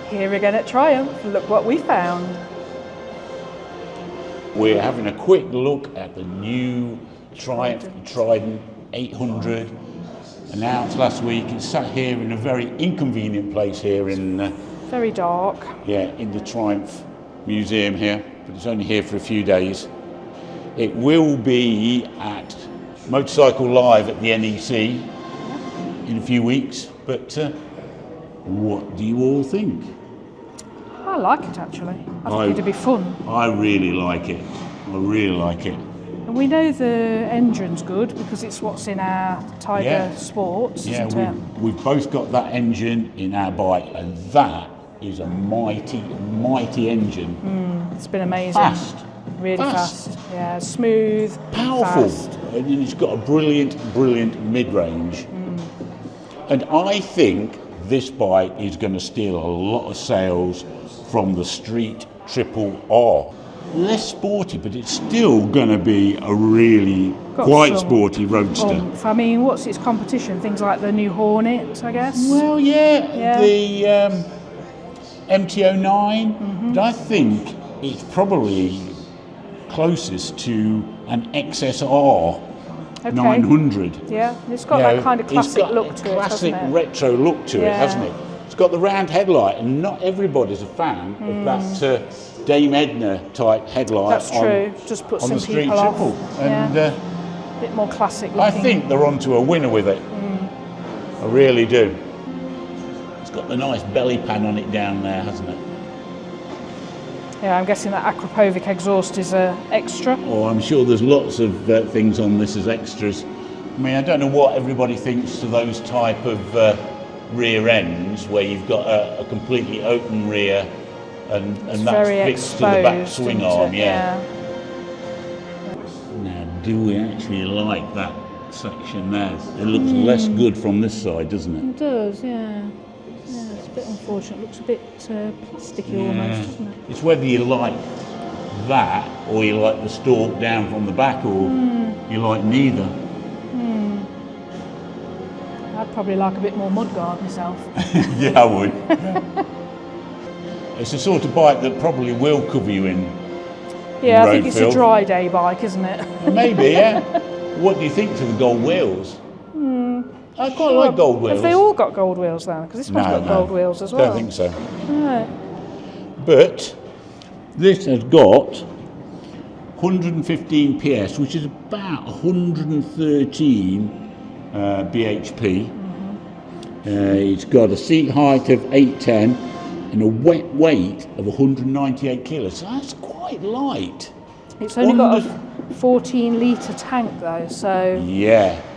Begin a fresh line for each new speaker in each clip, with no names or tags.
Here again at Triumph, look what we found.
We're having a quick look at the new Triumph Trident 800, announced last week. It's sat here in a very inconvenient place here in...
very dark.
Yeah, in the Triumph Museum here, but it's only here for a few days. It will be at Motorcycle Live at the NEC in a few weeks, but what do you all think?
I like it actually. I think it'd be fun.
I really like it. I really like it.
And we know the engine's good because it's what's in our Tiger Sports, isn't it?
We've both got that engine in our bike, and that is a mighty, mighty engine.
It's been amazing.
Fast.
Really fast. Yeah, smooth,
powerful.
fast.
And it's got a brilliant, brilliant mid-range. And I think this bike is going to steal a lot of sales from the Street Triple R. Less sporty, but it's still going to be a really quite sporty roadster.
I mean, what's its competition? Things like the new Hornet, I guess?
Well, yeah. The MT-09, but I think it's probably closest to an XSR 900.
Yeah, it's got that kind of classic look to it,
classic
hasn't it?
retro look to it, hasn't it? It's got the round headlight, and not everybody's a fan of that Dame Edna type headlight.
That's true. Just put
on
some
the Street
people
Triple.
off.
And
a bit more classic looking.
I think they're onto a winner with it. I really do. It's got the nice belly pan on it down there, hasn't it?
Yeah, I'm guessing that Akrapovic exhaust is extra.
Oh, I'm sure there's lots of things on this as extras. I mean, I don't know what everybody thinks to those type of rear ends where you've got a completely open rear and that's fixed to the back swing arm. Yeah. Now, do we actually like that section there? It looks less good from this side, doesn't it?
It does, yeah. Yeah, it's a bit unfortunate. It looks a bit plasticky almost, doesn't it?
It's whether you like that or you like the stalk down from the back, or you like neither.
I'd probably like a bit more mudguard myself.
Yeah, I would. It's the sort of bike that probably will cover you in
Yeah,
road
I think it's
field.
a dry day bike, isn't it?
Maybe, yeah. What do you think to the gold wheels? I quite like gold wheels.
Have they all got gold wheels then? Because this one's got gold wheels as well.
I don't think so.
Right.
But this has got 115 PS, which is about 113 bhp. It's got a seat height of 810 and a wet weight of 198 kilos. So that's quite light.
It's only got a 14 litre tank though, so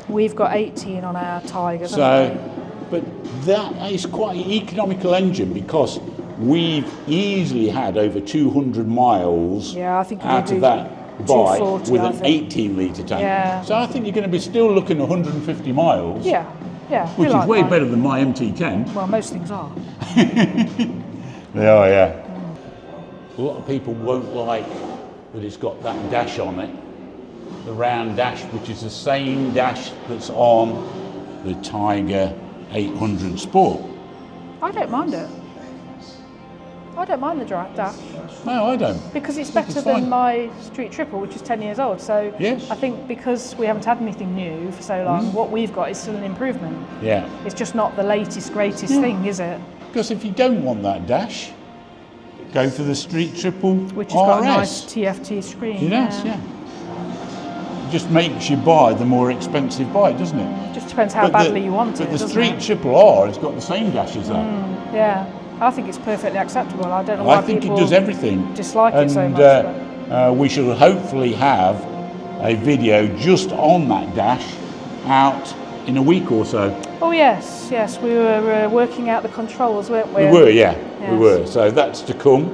we've got 18 on our Tigers.
But that is quite an economical engine because we've easily had over 200 miles out of that bike with an 18 litre tank.
Yeah.
So I think you're going to be still looking 150 miles.
Yeah.
Which is way better than my MT10.
Well, most things are.
They are, yeah. A lot of people won't like that it's got that dash on it, the round dash, which is the same dash that's on the Tiger 800 Sport.
I don't mind it. I don't mind the dash.
No, I don't.
Because it's better than my Street Triple, which is 10 years old. So I think because we haven't had anything new for so long, what we've got is still an improvement.
Yeah.
It's just not the latest, greatest thing, is it?
Because if you don't want that dash, go for the Street Triple
Which has got a nice TFT screen.
Yes, yeah. It just makes you buy the more expensive bike, doesn't it?
Just depends how badly you want it.
But the Street Triple R has got the same dash as that.
Yeah. I think it's perfectly acceptable. I don't know why people
it does everything.
Dislike it so much.
We shall hopefully have a video just on that dash out in a week or so.
Oh yes, we were working out the controls, weren't we?
We were, we were. So that's to come.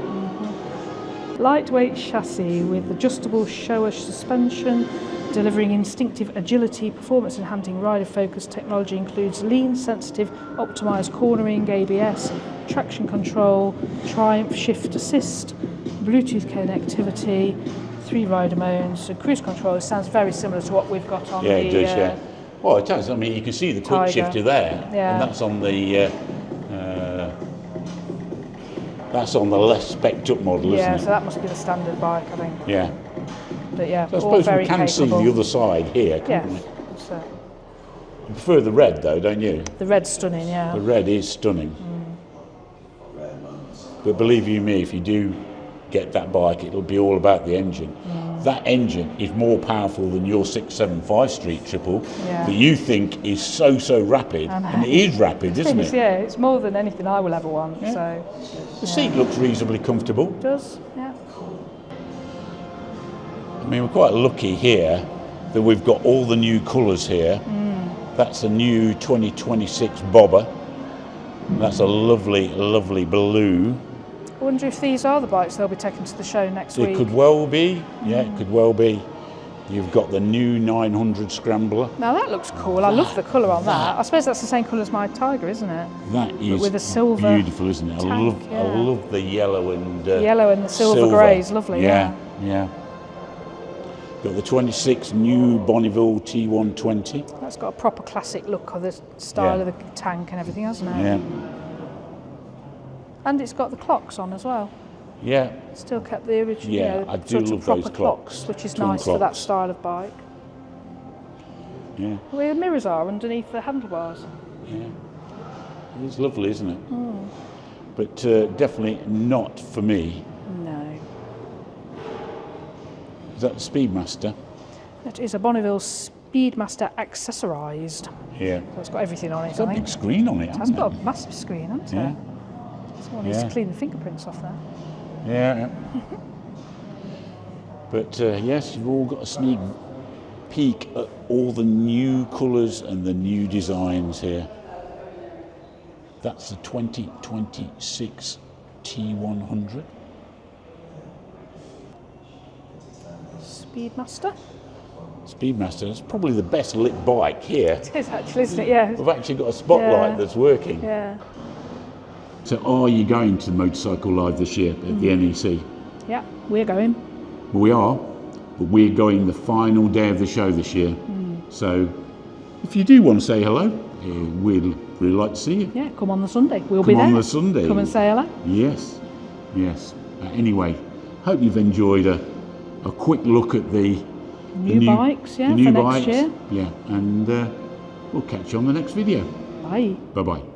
Lightweight chassis with adjustable shower suspension, delivering instinctive agility, performance-enhancing rider focus technology, includes lean, sensitive, optimised cornering, ABS, traction control, Triumph shift assist, Bluetooth connectivity, 3 rider modes, and cruise control. It sounds very similar to what we've got on the...
it does, Well, it does. I mean, you can see the quick shifter there, and that's on the That's on the less spec'd up model,
Yeah,
isn't
so
it?
that must be the standard bike, I think.
Yeah.
But yeah,
So I
all
suppose
very
we can
capable.
see the other side here, can't
Yeah.
we?
So
You prefer the red though, don't you?
the red's stunning, yeah.
The red is stunning. But believe you me, if you do get that bike, it'll be all about the engine. That engine is more powerful than your 675 Street Triple
Yeah.
that you think is so rapid,
I know.
and it is rapid, isn't it?
Yeah, it's more than anything I will ever want.
Yeah.
So
The seat looks reasonably comfortable.
it does, yeah.
I mean, we're quite lucky here that we've got all the new colours here. That's a new 2026 bobber. That's a lovely, lovely blue.
I wonder if these are the bikes they'll be taking to the show next week.
It could well be, yeah, it could well be. You've got the new 900 Scrambler.
Now that looks cool. I love the colour on that. I suppose that's the same colour as my Tiger, isn't it?
That is
with a silver
beautiful, isn't it?
tank,
I love the yellow and
yellow and the silver greys, lovely.
Yeah. Got the 26 new Bonneville T120.
That's got a proper classic look of the style of the tank and everything, hasn't it?
Yeah,
And it's got the clocks on as well.
yeah,
Still kept the original,
Yeah, I do
sort of
love
proper
those clocks.
which is
Twin
nice for that
clocks.
style of bike.
yeah,
Where the mirrors are underneath the handlebars.
yeah. It's lovely, isn't it? But definitely not for me.
No.
Is that the Speedmaster?
It is a Bonneville Speedmaster accessorised.
Yeah.
So it's got everything on it,
It's
I
got a
think.
big screen on it,
It's
hasn't
got
it?
a massive screen, hasn't
Yeah.
it? Someone needs
Yeah.
to clean the fingerprints off there.
Yeah. But yes, you've all got a sneak peek at all the new colours and the new designs here. That's the 2026 T100.
Speedmaster.
Speedmaster is probably the best lit bike here.
It is actually, isn't it? Yeah.
We've actually got a spotlight
Yeah.
that's working.
Yeah.
So are you going to Motorcycle Live this year at the NEC?
Yeah, we're going.
Well, we are, but we're going the final day of the show this year. So if you do want to say hello, we'd really like to see you.
Yeah, come on the Sunday. We'll be
Come
there.
on the Sunday.
Come and say hello.
Yes, yes. Anyway, hope you've enjoyed a quick look at the
New bikes, yeah,
the new
for
bikes.
next year.
Yeah, and we'll catch you on the next video.
Bye.
Bye-bye.